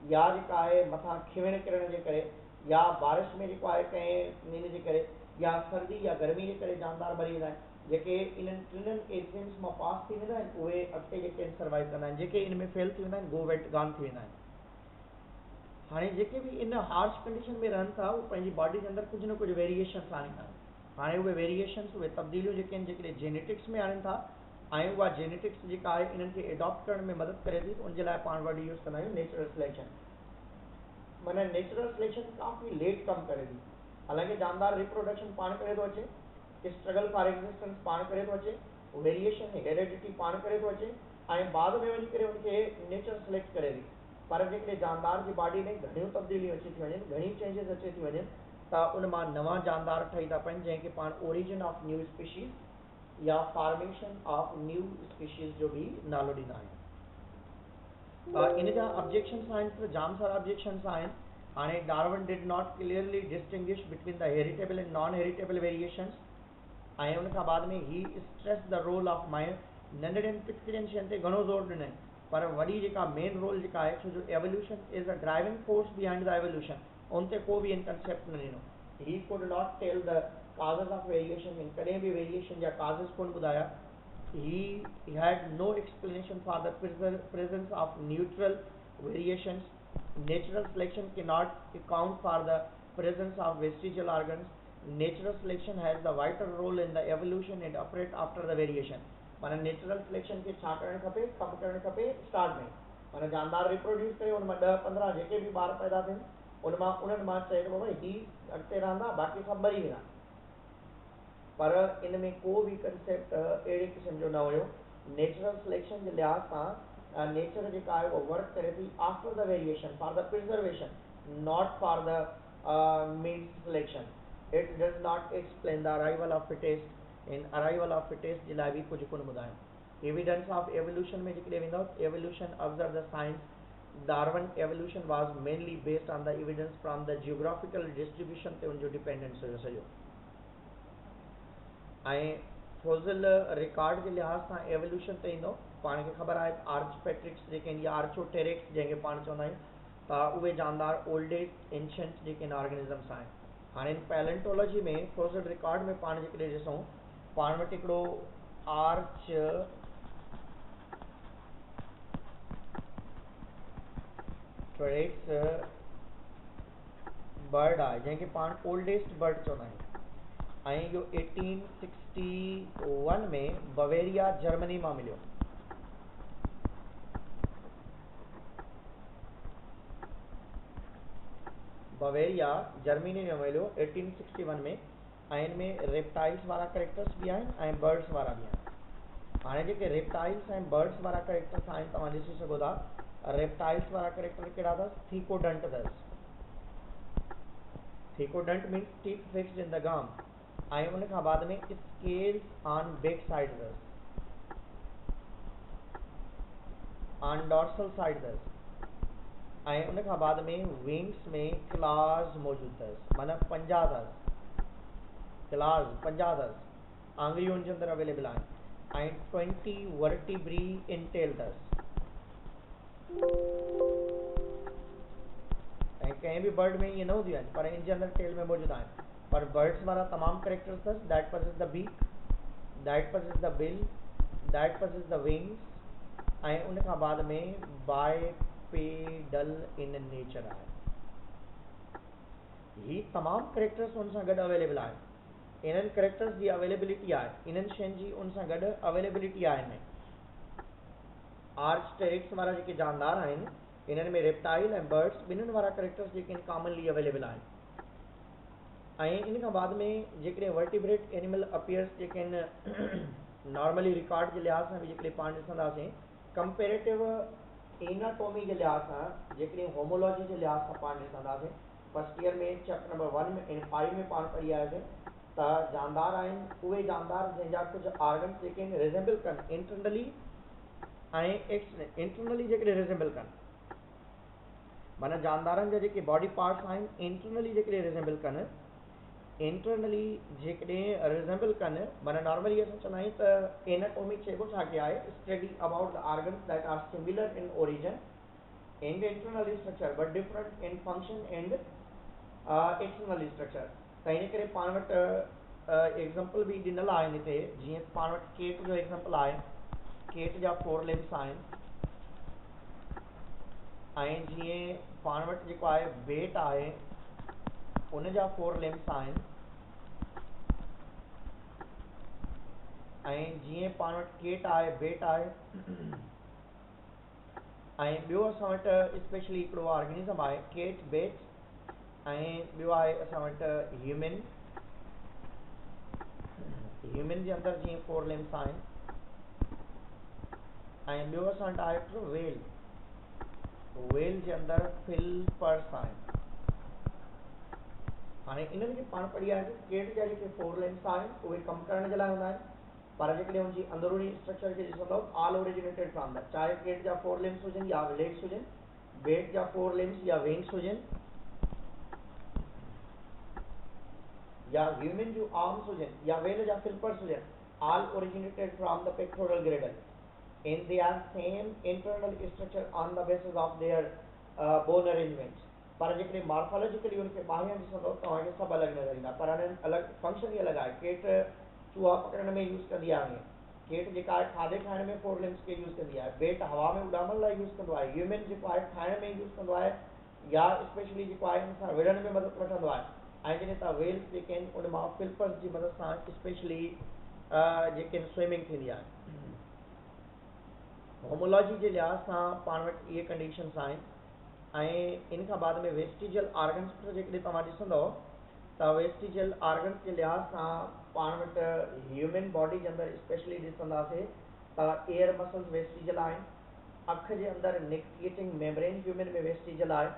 या जेका आहे मथां खिवण किरण जे करे, या बारिश में जेको आहे कंहिं इन जे करे, या सर्दी या गर्मी जे करे जानदार मरी वेंदा आहिनि। जेके इन्हनि टिनि एक्सट्रीम्स मां पास थी वेंदा आहिनि उहे अॻिते जेके आहिनि सर्वाइव कंदा आहिनि, जेके इन में फेल थी वेंदा आहिनि गो वेट गान थी वेंदा आहिनि। हाणे जेके बि इन हार्श कंडीशन में रहनि था उहे पंहिंजी बॉडी जे अंदरि कुझु न कुझु वेरिएशन्स आणींदा आहिनि। हाणे उहे वेरिएशन्स, उहे तब्दीलियूं जेके आहिनि जेकॾहिं जेनेटिक्स में आणनि था ऐं उहा जेनेटिक्स जेका आहे इन्हनि खे एडॉप्ट करण में मदद करे थी, उनजे लाइ पाण वर्ड यूज़ कंदा आहियूं नेचुरल सिलेक्शन। माना नेचुरल सिलेक्शन काफ़ी लेट कमु करे थी। हालांकि जानदार रिप्रोडक्शन पाण करे थो अचे, स्ट्रगल फॉर एग्जिस्टेंस पाण करे थो अचे, वेरिएशन हेरेडिटी पाण करे थो अचे ऐं बाद में वञी करे उनखे नेचर सिलेक्ट करे थी। पर जेकॾहिं जानदार जी बॉडी में घणियूं तब्दीलियूं अची थी वञनि, घणी चेंजिस अची थी वञनि, त उन मां नवां जानदार ठही था पवनि जंहिंखे पाण ओरिजिन ऑफ न्यू स्पीशीज़ या फॉर्मेशन ऑफ न्यू स्पीशीज़ जो भी नालो ॾींदा आहियूं। इन जा ऑब्जेक्शंस आहिनि त जाम सारा ऑब्जेक्शंस आहिनि। हाणे Darwin did not clearly distinguish between the heritable and non heritable variations ऐं उन खां बाद में he stress the role of mind. नंढड़ियुनि पिचकिड़ियुनि शयुनि ते घणो ज़ोर ॾिनई, पर वॾी जेका मेन रोल जेका आहे, छो जो evolution is a driving force behind the evolution, उन ते को बि इन कंसेप्ट न ॾिनो। He could not tell the causes of variation, इन कॾहिं बि वेरिएशन जा काज़िस कोन ॿुधाया। he had no explanation for the presence of neutral variations. Natural selection cannot account for the presence of vestigial organs. Natural selection has the vital role in the evolution and operate after the variation. माना natural selection खे छा करणु खपे, कमु करणु खपे start में। माना जानदार रिप्रोड्यूस करे उन मां 10-15 जेके बि ॿार पैदा थियनि उन्हनि मां चइबो भई ही अॻिते रहंदा, बाक़ी सभु मरी वेंदा। पर इन में को बि कंसेप्ट अहिड़े क़िस्म जो न हुयो। नेचुरल सिलेक्शन जे लिहाज़ सां नेचर जेका आहे उहो वर्क करे थी after the variation for the preservation, not for the means selection. It does not explain the arrival of fittest. इन अराइवल ऑफ फिटेस्ट जे लाइ बि कुझु कोन ॿुधायो। एविडेंस ऑफ एवोल्यूशन में जेकॾहिं वेंदो, evolution observe the science Darwin evolution was mainly based on the evidence from the geographical distribution ते उनजो डिपेंडेंस हुयो सॼो। ऐं फोसिल रिकॉर्ड जे लिहाज़ सां एवोल्यूशन ते ईंदो, पाण खे ख़बर आहे आर्चपेट्रिक्स जेके आहिनि या आर्चोटेरिक्स जंहिंखे पाण चवंदा आहियूं, त उहे जानदार ओल्डेस्ट एंशंट जेके आहिनि ऑर्गेनिज़म्स आहिनि। हाणे पैलेंटोलॉजी में फोसिल रिकॉर्ड में पाण जेकॾहिं ॾिसूं, पाण वटि हिकिड़ो आर्च ट्रेक्स बर्ड आहे जंहिंखे पाण ओल्डेस्ट बर्ड चवंदा आहियूं, ऐं इहो 1861 में बवेरिया जर्मनी मां मिलियो। बवेरिया जर्मनी में मिलियो 1861 में, ऐं इन में रेप्टाइल्स वारा करेक्टर्स बि आहिनि ऐं बर्ड्स वारा बि आहिनि। हाणे जेके रेप्टाइल्स ऐं बर्ड्स वारा करेक्टर्स आहिनि तव्हां ॾिसी सघो था। रेप्टाइल्स वारा करेक्टर कहिड़ा अथसि? थीकोडंट अथसि। Thecodont means teeth fixed in the gum, ऐं उन खां बाद में स्केल्स ऑन बैक साइड अथसि, ऑन डॉर्सल साइड अथसि, ऐं उन खां बाद में विंग्स में क्लास मौजूदु अथसि, माना पंजा अथसि, क्लास पंजा अथसि, आङुरियुनि जे अंदरि अवेलेबल आहिनि, ऐं 20 वर्टिब्री इन टेल अथसि। ऐं कंहिं बि बर्ड में ईअं न हूंदियूं आहिनि, पर इन जे अंदरि टेल में मौजूदु आहिनि। पर बर्ड्स वारा तमामु करेक्टर्स अथसि। That possess the beak, that possess the bill, that possess the wings, ऐं उन खां बाद में बाइपेडल इन नेचर आहे। ही तमामु करेक्टर्स उन सां गॾु अवेलेबल आहिनि। इन्हनि करेक्टर्स जी अवेलेबिलिटी आहे, इन्हनि शयुनि जी उन सां गॾु अवेलेबिलिटी आहे। हिन आर्चटेरिक्स वारा जेके जानदार आहिनि, इन्हनि में रेप्टाइल ऐं बर्ड्स ॿिन्हिनि वारा करेक्टर्स जेके आहिनि कॉमनली अवेलेबल आहिनि। ऐं इन खां बाद में जेकॾहिं वर्टिब्रेट एनिमल अपीयर्स जेके आहिनि नॉर्मली रिकॉर्ड जे लिहाज़ सां बि जेकॾहिं पाण ॾिसंदासीं, कंपेरेटिव एनाटॉमी जे लिहाज़ सां, जेकॾहिं होमोलॉजी जे लिहाज़ सां पाण ॾिसंदासीं, फर्स्ट ईयर में चैप्टर नंबर 1 में इन 5 में पाण पढ़ी आयासीं त जानदार आहिनि उहे जानदार जंहिंजा कुझु ऑर्गन्स जेके आहिनि रिज़ेंबल कनि इंटरनली ऐं एक्सटर्नली। इंटरनली जेकॾहिं रिज़ेंबल कनि, माना जानदारनि जा जेके बॉडी पार्ट्स आहिनि इंटरनली जेकॾहिं रिज़ेंबल कनि, इंटरनली जेकॾहिं रिज़ेंबल कनि, माना नॉर्मली असां चवंदा आहियूं त एनाटॉमी चइबो छा के आहे, study about the organs that are similar in origin and internal structure but different in function and external structure. त इन करे पाण वटि एग्ज़ाम्पल बि ॾिनल आहे हिते, जीअं पाण वटि केट जो एग्ज़ाम्पल आहे। केट जा 4 लिम्स आहिनि, ऐं जीअं पाण वटि जेको आहे बेट आहे उन जा 4 लिम्स आहिनि, ऐं जीअं पाण वटि केट आहे बेट आहे, ऐं ॿियो असां वटि स्पेशली हिकिड़ो ऑर्गेनिज़म आहे केट बेट, ऐं ॿियो आहे असां वटि ह्यूमन जे अंदरि जीअं 4 लिम्स आहिनि, ऐं ॿियो असां डायरेक्टर वेल जे अंदरि फिल्पर्स आहिनि। हाणे इन्हनि खे पाण पढ़ी आहे कि केट जा जेके फोर लिम्स आहिनि उहे कमु करण जे लाइ हूंदा आहिनि, पर जेकॾहिं हुनजी अंदरूनी स्ट्रक्चर खे ॾिसंदव ऑल ओरिजिनेटेड फ्रॉम द, चाहे केट जा फोर लिम्स हुजनि या लेग्स हुजनि, बेट जा फोर लिम्स या विंग्स हुजनि, या ह्यूमन जूं आर्म्स हुजनि या वेल जा फिल्पर्स हुजनि, all originated from the pectoral girdle in their same internal structure on the basis of their bone arrangements। पर जेकॾहिं मॉर्फोलॉजिकली उनखे ॿाहिरि ॾिसंदव तव्हांखे सभु अलॻि नज़र ईंदा, पर हिननि अलॻि फंक्शन ई अलॻि आहे। केट चूहा पकड़ण में यूज़ कंदी आहे, केट जेका आहे खाधे खाइण में फोर लिम्स खे यूज़ कंदी आहे, बेट हवा में उॾामण लाइ यूज़ कंदो आहे, ह्यूमन जेको आहे खाइण में यूज़ कंदो आहे या स्पेशली जेको आहे हिन सां विढ़ण में मदद वठंदो आहे। ऐं जॾहिं तव्हां वेल्स जेके आहिनि उन मां फिल्पर्स जी मदद सां स्पेशली जेके स्विमिंग थींदी आहे। होमोलॉजी जे लिहाज़ सां पाण वटि इहे कंडीशन्स आहिनि। ऐं इन खां बाद में वेस्टिजियल ऑर्गन्स जेकॾहिं तव्हां ॾिसंदव त वेस्टिजियल ऑर्गन्स जे लिहाज़ सां पाण वटि ह्यूमन बॉडी जे अंदरि स्पेशली ॾिसंदासीं त एयर मसल्स वेस्टिजियल आहिनि, अख जे अंदरि निक्टिएटिंग मेम्ब्रेन ह्यूमन में वेस्टिजियल आहे,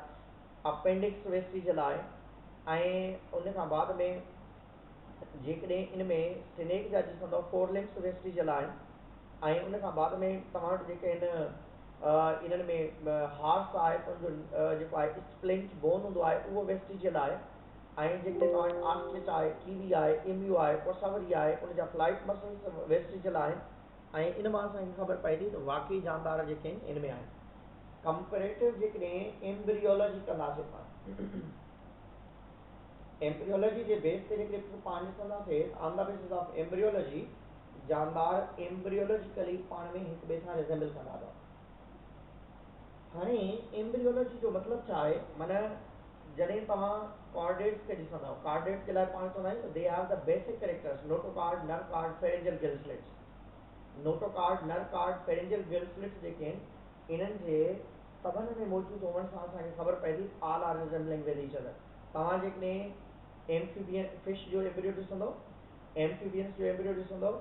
अपेंडिक्स वेस्टिजियल आहे, ऐं उन खां बाद में जेकॾहिं इन में स्नेक जा ॾिसंदव फोर लिम्स वेस्टिजियल आहिनि, ऐं उन खां बाद में तव्हां वटि जेके आहिनि इन्हनि में हार्स आहे उनजो जेको आहे स्प्लिंट बोन हूंदो आहे उहो वेस्टिजियल आहे, ऐं जेकॾहिं तव्हां वटि ऑस्ट्रिच आहे, कीवी आहे, इम्यू आहे, कोसावरी आहे, उनजा फ्लाइट मसल्स वेस्टिजियल आहिनि। ऐं इन मां असांखे ख़बर पए थी त वाक़ई जानदार जेके आहिनि इन में आहिनि। कंपेरेटिव जेकॾहिं एम्ब्रियोलॉजी कंदासीं पाण, एम्ब्रियोलॉजी जे बेस ते जेकॾहिं पाण ॾिसंदासीं on the basis of embryology, जानदार एम्ब्रियोलॉजिकली पाण में हिक ॿिए सां रिज़ेंबल कंदा अथव। हाणे एम्ब्रियोलॉजी जो मतिलबु छा आहे, माना जॾहिं तव्हां कॉर्डेट्स खे ॾिसंदव, कॉर्डेट्स जे लाइ पाण चवंदा आहियूं they have the basic characters notochord, nerve cord, pharyngeal gill slits. Notochord, nerve cord, pharyngeal gill slits जेके आहिनि इन्हनि जे सभिनी में मौजूदु हुअण सां असांखे ख़बर पए थी all are resembling with each other. तव्हां जेकॾहिं एम्फीबियन फिश जो एम्ब्रियो ॾिसंदव, एम्फीबियंस जो एम्ब्रियो ॾिसंदव,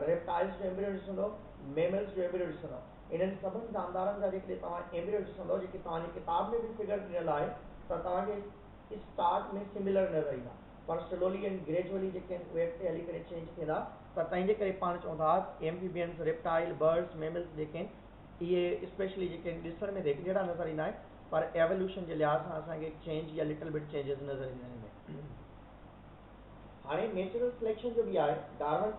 रेप्टाइल्स जो एम्ब्रियो ॾिसंदव, मेमल्स जो एम्ब्रियो ॾिसंदव, इन्हनि सभिनी जानदारनि जा जेकॾहिं तव्हां एम्ब्रियो ॾिसंदव जेके तव्हांजी किताब में बि फिगर ॾिनल आहे त तव्हांखे स्टार्ट में सिमिलर नज़र ईंदा, पर स्लोली एंड ग्रेजुअली जेके आहिनि उहे अॻिते हली करे चेंज थींदा। त तंहिंजे करे पाण चवंदा एम्फीबियंस, रेप्टाइल, बर्ड्स, मेमल्स जेके आहिनि इहे स्पेशली जेके आहिनि ॾिसण में हिकु जहिड़ा नज़र ईंदा आहिनि, पर एवोल्यूशन जे लिहाज़ सां असांखे चेंज या लिटल बिट चेंजिस नज़र ईंदा आहिनि। हाणे नेचुरल सिलेक्शन जो बि आहे, डार्विन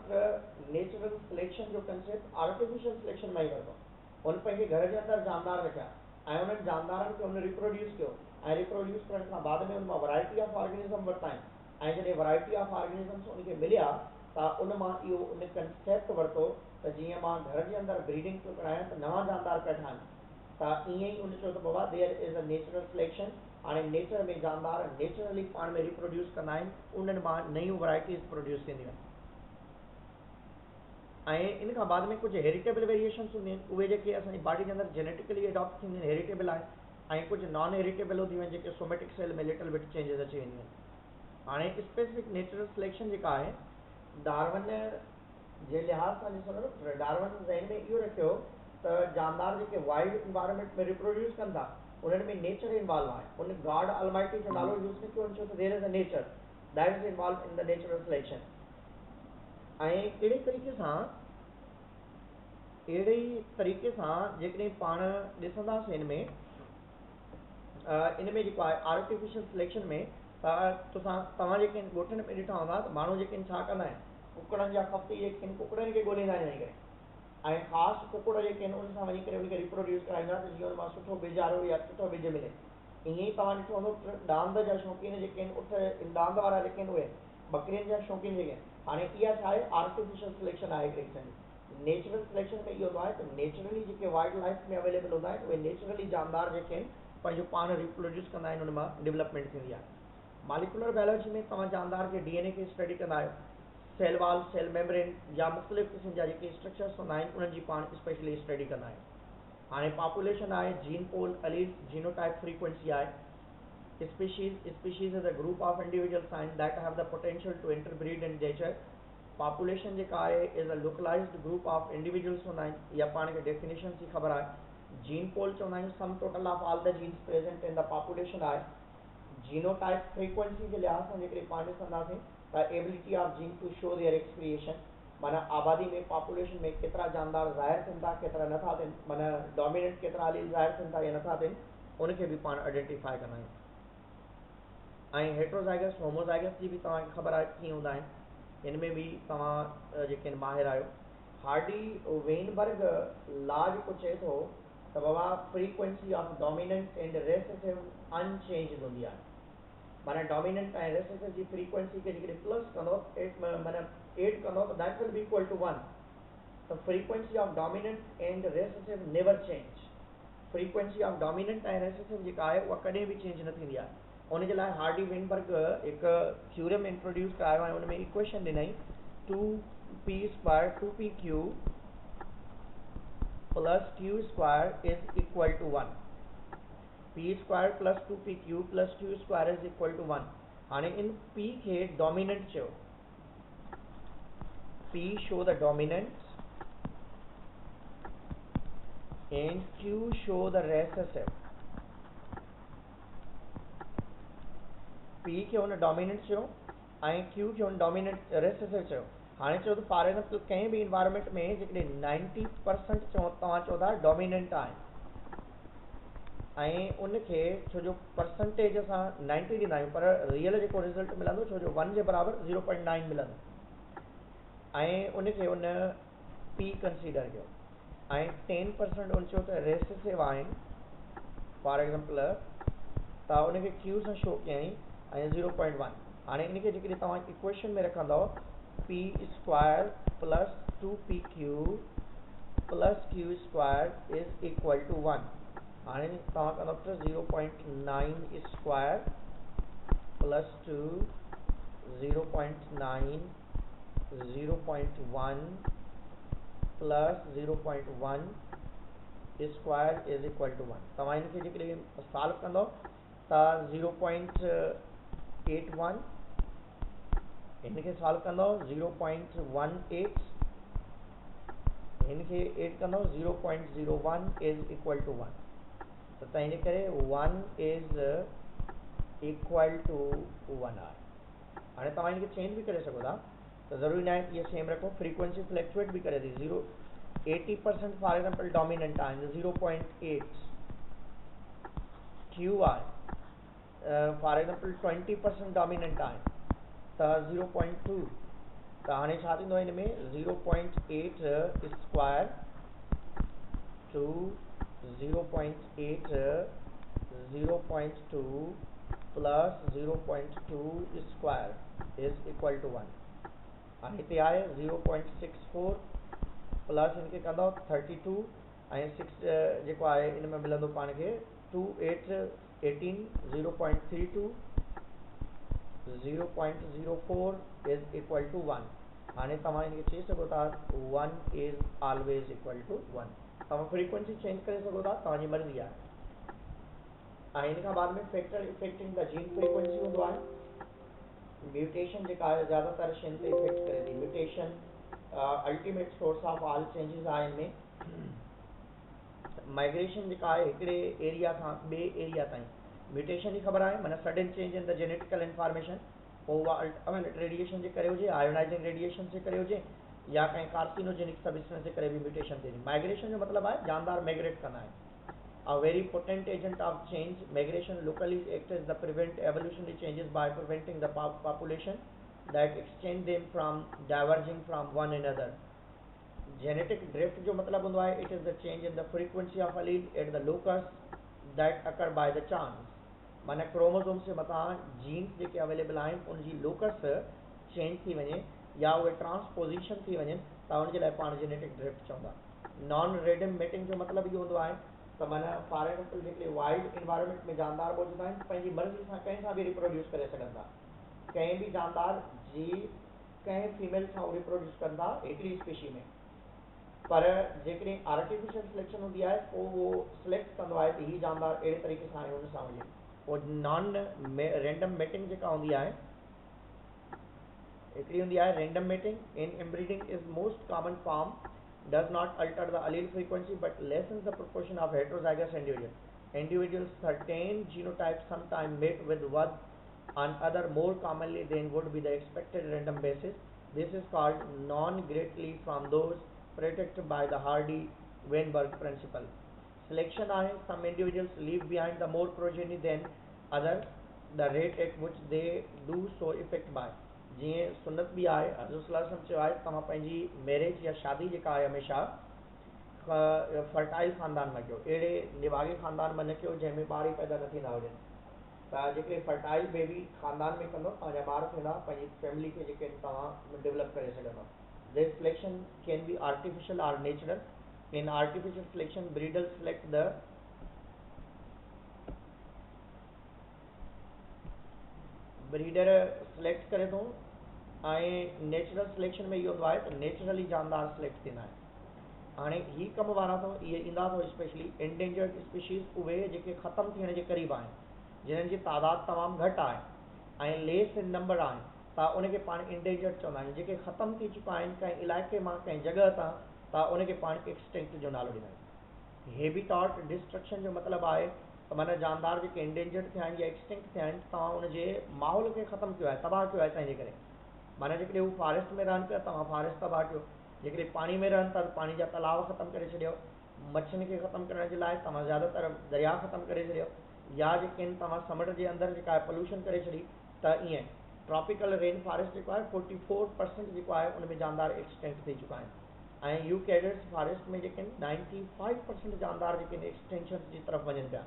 नेचुरल सिलेक्शन जो कंसेप्ट आर्टिफिशियल सिलेक्शन मां ई वरितो। उन पंहिंजे घर जे अंदरि जानदार रखिया ऐं उन्हनि जानदारनि खे उन रिप्रोड्यूस कयो, ऐं रिप्रोड्यूस करण खां बाद में उन मां वैरायटी ऑफ ऑर्गेनिज़म वरिता आहिनि, ऐं जॾहिं वैरायटी ऑफ ऑर्गेनिज़म्स उनखे मिलिया त उन मां इहो उन कंसेप्ट वरितो त जीअं मां घर जे अंदरि ब्रीडिंग थो करायां त नवां जानदार पिया ठहनि, त ईअं ई उन चयो त बाबा there is a natural selection. हाणे नेचर में जानदार नेचुरली पाण में रिप्रोड्यूस कंदा आहिनि, उन्हनि मां नयूं वैरायटीज़ प्रोड्यूस थींदियूं आहिनि। ऐं इन खां बाद में कुझु हेरिटेबल वेरिएशन्स हूंदियूं आहिनि, उहे जेके असांजी बॉडी जे अंदरि जेनेटिकली अडॉप्ट थींदियूं आहिनि, हेरिटेबल आहे, ऐं कुझु नॉन हेरिटेबल हूंदियूं आहिनि जेके सोमेटिक सेल में लिटल बिट चेंजिस अची वेंदियूं आहिनि। हाणे स्पेसिफिक नेचुरल सिलेक्शन जेका आहे डार्विन जे लिहाज़ सां ॾिसंदव, डार्विन ज़हन में इहो रखियो त जानदार जेके वाइल्ड इन्वायरमेंट में रिप्रोड्यूस कनि था उन्हनि में नेचर इन्वॉल्व आहे। उन गॉड अलमाइटी जो नालो यूज़ न कयो, उन चयो त there is a nature that is involve in the natural selection. ऐं अहिड़े तरीक़े सां जेकॾहिं पाण ॾिसंदासीं इन में जेको आहे आर्टिफिशियल सिलेक्शन में त तव्हां जेके आहिनि ॻोठनि में ॾिठा हूंदा त माण्हू जेके आहिनि छा कंदा आहिनि, कुकड़नि जा खपती जेके आहिनि कुकड़नि खे ॻोल्हींदा आहिनि वञी करे, ऐं ख़ासि कुकड़ जेके आहिनि उन सां वञी करे उनखे रिप्रोड्यूस कराईंदा त जीअं उन मां सुठो बिजारो या सुठो बिज मिले। ईअं ई तव्हां ॾिठो हूंदो डांद जा शौक़ीन जेके आहिनि, उठ डांद वारा जेके आहिनि उहे बकरियुनि जा शौक़ीन जेके आहिनि। हाणे इहा छा आहे, आर्टिफिशियल सिलेक्शन आहे हिकिड़े क़िस्म जी। नेचुरल सिलेक्शन में इहो हूंदो आहे त नेचुरली जेके वाइल्ड लाइफ में अवेलेबल हूंदा आहिनि उहे नेचुरली जानदार जेके आहिनि पंहिंजो पाण रिप्रोड्यूस कंदा आहिनि, उन मां डेवलपमेंट थींदी आहे। मॉलिक्यूलर बायोलॉजी में तव्हां जानदार जे डीएनए खे स्टडी कंदा आहियो, सेल वॉल, सेल मेम्ब्रेन या मुख़्तलिफ़ क़िस्म जा जेके स्ट्रक्चर्स हूंदा आहिनि उन्हनि जी पाण स्पेशली स्टडी कंदा आहियूं। हाणे पॉपुलेशन आहे, जीन पोल, अलील्स, जीनोटाइप, फ्रीक्वेंसी आहे। Species is a group of individuals and that have the potential to interbreed in nature population जेका आहे is a localized group of individuals हूंदा आहिनि, या पाण खे डेफिनेशन जी ख़बर आहे। जीन पोल चवंदा आहियूं sum total of all the genes present in the population आहे। जीनोटाइप फ्रीक्वेंसी के लिहाज सां जेकॾहिं पाण ॾिसंदासीं त ability of gene to show their excretion, माना आबादी में पॉपुलेशन में केतिरा जानदार ज़ाहिर थियनि था केतिरा नथा थियनि, माना डोमिनेंट केतिरा एलील ज़ाहिर थियनि था या नथा थियनि, उनखे बि पाण आइडेंटिफाई कंदा आहियूं। ऐं हेट्रोज़ाइगस होमोज़ाइगस जी बि तव्हांखे ख़बर आहे कीअं हूंदा आहिनि, हिन में बि तव्हां जेके माहिर आहियो। हार्डी वेनबर्ग लॉ जेको चए थो त बाबा frequency of dominant and recessive unchanged हूंदी आहे, माना डोमिनेंट ऐं रेसेसिव जी फ्रीक्वेंसी खे जेकॾहिं प्लस कंदो माना एड कंदो त that will be equal to 1। त frequency of dominant and recessive never change, frequency of dominant ऐं रेसेसिव जेका आहे उहा कॾहिं बि चेंज न थींदी आहे। उनजे लाइ हार्डी वेनबर्ग हिकु थ्योरम इंट्रोड्यूस करायो ऐं उन में इक्वेशन ॾिनई 2p² 2pq plus q² is equal to 1, p² plus 2pq plus q² is equal to 1। हाणे इन p खे डोमिनेंट चयो, p show the dominant and q show the recessive. p खे हुन डोमिनेंट चयो ऐं q खे हुन डोमिनेंट रेसेसिव चयो। हाणे चयो त फॉर एग्जाम्पल कंहिं बि इन्वायरमेंट में जेकॾहिं 90% तव्हां चओ था डोमिनेंट आहे, ऐं उनखे छो जो परसेंटेज असां 90 ॾींदा आहियूं पर रियल जेको रिज़ल्ट मिलंदो छो जो 1 जे बराबरि 0.9 मिलंदो, ऐं उनखे उन p कंसीडर कयो ऐं 10% उन चयो त रेसेसिव आहिनि फॉर एग्जाम्पल, त उनखे q सां शो कयईं ऐं 0.1। हाणे इनखे जेकॾहिं तव्हां इक्वेशन में रखंदव p² plus 2pq plus q² is equal to 1। हाणे तव्हां कंदव त 0.9² plus 2 0.9 0.1 plus 0.1 square is equal to 1। तव्हां इनखे जेकॾहिं सॉल्व कंदव त 0.81, हिनखे सॉल्व कंदव 0.18, हिनखे एड कंदव 0.01 इज़ इक्वल टू 1। त तंहिंजे करे 1 इज़ इक्वल टू 1 आहे। हाणे तव्हां हिनखे चेंज बि करे सघो था, त ज़रूरी न आहे कि इहा सेम रखो, फ्रीक्वेंसी फ्लैक्चुएट बि करे थी। 80% फॉर एग्जाम्पल डोमिनेंट आहे 0.8, q आहे फॉर एग्जाम्पल 20% डोमिनेंट आहे त 0.2। त हाणे छा थींदो हिन में 0.8 square to 0.8 0.2 plus 0.2 square is equal to 1। हाणे हिते आहे 0.64 प्लस हिनखे कंदव 32 ऐं 6 जेको आहे इन में मिलंदो पाण खे 2 8 18 0.32 0.04 इज़ इक्वल टू 1। हाणे तव्हां हिनखे चई सघो था 1 इज़ ऑलवेज इक्वल टू 1। तव्हां फ्रीक्वेंसी चेंज करे सघो था, तव्हांजी मर्ज़ी आहे। ऐं हिन खां बाद में factor affecting the gene frequency हूंदो आहे। म्यूटेशन जेका आहे ज़्यादातर शयुनि ते इफेक्ट करे थी। Mutation ultimate source of all changes आहे हिन में। माइग्रेशन जेका आहे हिकिड़े एरिया खां ॿिए एरिया ताईं, म्यूटेशन जी ख़बर आहे माना sudden change in the genetical information, पोइ उहा अल्ट्रावायलेट रेडिएशन जे करे हुजे, आयोनाइजिंग रेडिएशन जे करे हुजे, या कंहिं कार्सिनोजेनिक सब्सटेंस जे करे भी म्यूटेशन थिए थी। माइग्रेशन जो मतिलबु आहे जानदार माइग्रेट कंदा आहिनि। A very potent agent of change, migration locally acts as the prevent evolutionary changes by preventing the population that exchange them from diverging from one another. Genetic drift जो मतलब होता है it is the change in the frequency of allele at the locus that occur by the chance। माना chromosome से मथा jeans जेके available आहिनि उनजी लोकस चेंज थी वञे या उहे ट्रांसपोजिशन थी वञनि त उनजे लाइ पाण जेनेटिक ड्रिफ्ट चवंदा। नॉन रेडम मेटिंग जो मतिलबु इहो हूंदो आहे त माना फॉर एग्जाम्पल जेके वाइल्ड इन्वायरमेंट में जानदार मौजूद आहिनि पंहिंजी मर्ज़ी सां कंहिं सां बि रिप्रोड्यूस करे सघनि था। कंहिं बि जानदार जी कंहिं फीमेल सां रिप्रोड्यूस कनि था हिकिड़ी स्पीशी में, पर जेकॾहिं आर्टिफिशियल सिलेक्शन हूंदी आहे पोइ उहो सिलेक्ट कंदो आहे त हीअ जानदार अहिड़े तरीक़े सां आहे हुन सां वञे। पोइ नॉन रेंडम मेटिंग जेका हूंदी आहे हिकिड़ी हूंदी आहे random mating. In inbreeding is most common form, does not alter the allele frequency but lessens the proportion of heterozygous individuals. Individuals certain genotypes sometimes mate with one another more commonly than would be the expected random basis. This is called non-greatly from those predicted by the Hardy-Weinberg principle. Selection आहे, some individuals leave behind the more progeny than others, the rate at which they do so affected by. जीअं सुनत बि आहे, हज़रत सल्लल्लाहु अलैहि वसल्लम चयो आहे तव्हां पंहिंजी मैरिज या शादी जेका आहे हमेशा फर्टाइल ख़ानदान में कयो, अहिड़े निभागे ख़ानदान में न कयो जंहिंमें ॿार ई पैदा न थींदा हुजनि। त जेके फर्टाइल बेबी ख़ानदान में कंदो तव्हांजा ॿार थींदा, पंहिंजी फैमिली खे जेके तव्हां डेवलप करे सघंदव। This selection can be artificial or natural. In artificial selection, breeders select the breeder select करे थो, ऐं नेचुरल सिलेक्शन में इहो हूंदो आहे त नेचुरली जानदार सिलेक्ट थींदा आहिनि। हाणे ही कम वारा थो इहे ईंदा थो स्पेशली एंडेंजर्ड स्पीशीज़, उहे जेके ख़तमु थियण जे क़रीब आहिनि, जिन्हनि जी तादाद तमामु घटि आहे ऐं लेस इन नंबर आहिनि, त उनखे पाण इंडेंजर्ड चवंदा आहियूं। जेके ख़तमु थी चुका आहिनि कंहिं इलाइक़े मां कंहिं जॻह तां, त उनखे पाण एक्सटिंक्ट जो नालो ॾींदा आहियूं। हेबिटॉट डिस्ट्रक्शन जो मतिलबु आहे त माना जानदार जेके इंडेंजर्ड थिया आहिनि या एक्सटिंक्ट थिया आहिनि, तव्हां उनजे माहौल खे ख़तमु कयो आहे, तबाह कयो आहे तंहिंजे करे। माना जेकॾहिं हू फॉरेस्ट में रहनि पिया, तव्हां फॉरेस्ट तबाह कयो। जेकॾहिं पाणी में रहनि था त पाणी जा तलाव ख़तमु करे छॾियो। मच्छियुनि खे ख़तमु करण जे लाइ तव्हां ज़्यादातर दरिया ख़तमु करे छॾियो, या जेके आहिनि तव्हां समुंड जे अंदरि जेका आहे पोल्यूशन करे छॾी। त ईअं ट्रॉपिकल रेन फॉरेस्ट जेको आहे 44% जेको आहे उनमें जानदार एक्सटिंक्ट थी चुका आहिनि, ऐं यूकेलिप्टस फॉरेस्ट में जेके आहिनि 95% जानदार जेके आहिनि एक्सटेंशन जी तरफ़ वञनि पिया।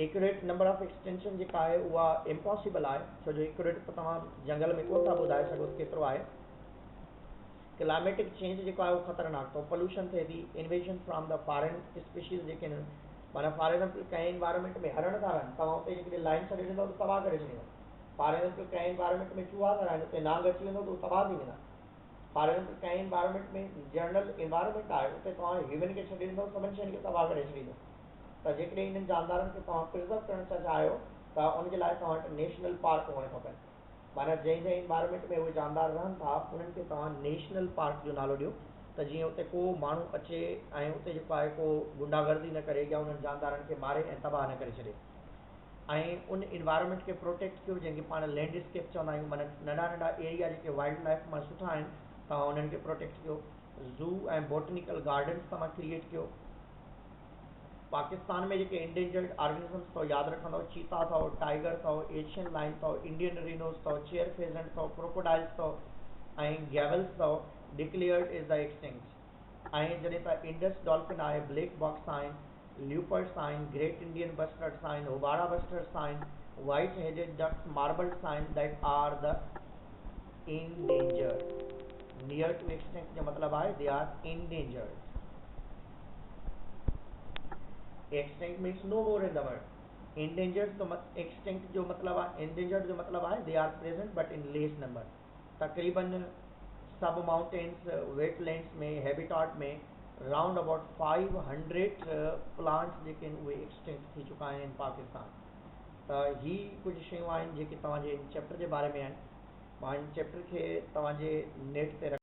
एक्यूरेट नंबर ऑफ एक्सटेंशन जेका आहे उहा इम्पॉसिबल आहे, छो जो एक्यूरेट त तव्हां जंगल में कोन था ॿुधाए सघो केतिरो आहे। क्लाइमेटिक चेंज जेको आहे उहो ख़तरनाक अथव, पोल्यूशन थिए थी, invasion from the foreign species जेके आहिनि, माना फॉरेन कंहिं इन्वायरमेंट में हरण था रहनि, तव्हां उते जेकॾहिं लाइन छॾे ॾींदव त तबाह करे छॾींदव। फॉरेन कंहिं इन्वायरमेंट में चूहा था रहनि, उते नांग अची वेंदो त उहो तबाह थी वेंदा। फॉरेन कंहिं इन्वायरमेंट में जनरल इन्वायरमेंट आहे, उते तव्हां ह्यूमन खे छॾे ॾींदव, सभिनी शयुनि खे तबाह करे छॾींदो। त जेकॾहिं इन्हनि जानदारनि खे तव्हां प्रिज़र्व करणु था चाहियो त उनजे लाइ तव्हां वटि नेशनल पार्क हुअणु खपनि। माना जंहिं जंहिं इन्वायरमेंट में उहे जानदार रहनि था उन्हनि खे तव्हां नेशनल पार्क जो नालो ॾियो, त जीअं उते को माण्हू अचे ऐं उते जेको आहे को गुंडागर्दी न करे या उन्हनि जानदारनि खे मारे ऐं तबाह न करे छॾे। ऐं उन इन्वायरमेंट खे प्रोटेक्ट कयो जंहिंखे पाण लैंडस्केप चवंदा आहियूं, माना नंढा नंढा एरिया जेके वाइल्ड लाइफ मां सुठा आहिनि, तव्हां उन्हनि खे प्रोटेक्ट कयो। ज़ू ऐं बोटनिकल गार्डन्स तव्हां क्रिएट कयो। पाकिस्तान में जेके इंडेंजर्ड ऑर्गेनिजम्स अथव यादि रखंदव, चीता अथव, टाइगर अथव, एशियन लाइन अथव, इंडियन रिनोस अथव, चेयर फेजेंट अथव, क्रोकोडाइल्स अथव ऐं गैवल्स अथव, डिक्लेयर्ड इज़ द एक्सटिंक्ट। ऐं जॾहिं त इंडस डॉल्फिन आहे, ब्लैक बॉक्स आहिनि, ल्यूपर्ड्स आहिनि, ग्रेट इंडियन बस्टर्ड्स आहिनि, होबारा बस्टर्ड्स आहिनि, वाइट हेडेड डक्स, मार्बल्स आहिनि, that are the endangered. Near to extinct जो मतिलबु आहे they are endangered. Extinct means no more in the world. Endangered to extinct जो मतलब आहे, इंडेंजर्ड जो मतलब आहे they are present but in less number. तकरीबन सब माउंटेन्स वेटलैंड्स में हैबिटाट में राउंड अबाउट 500 प्लांट्स जेके आहिनि उहे एक्सटिंक्ट थी चुका आहिनि पाकिस्तान। त ही कुझु शयूं आहिनि जेके तव्हांजे चैप्टर जे बारे में आहिनि। मां इन चैप्टर खे तव्हांजे नेट ते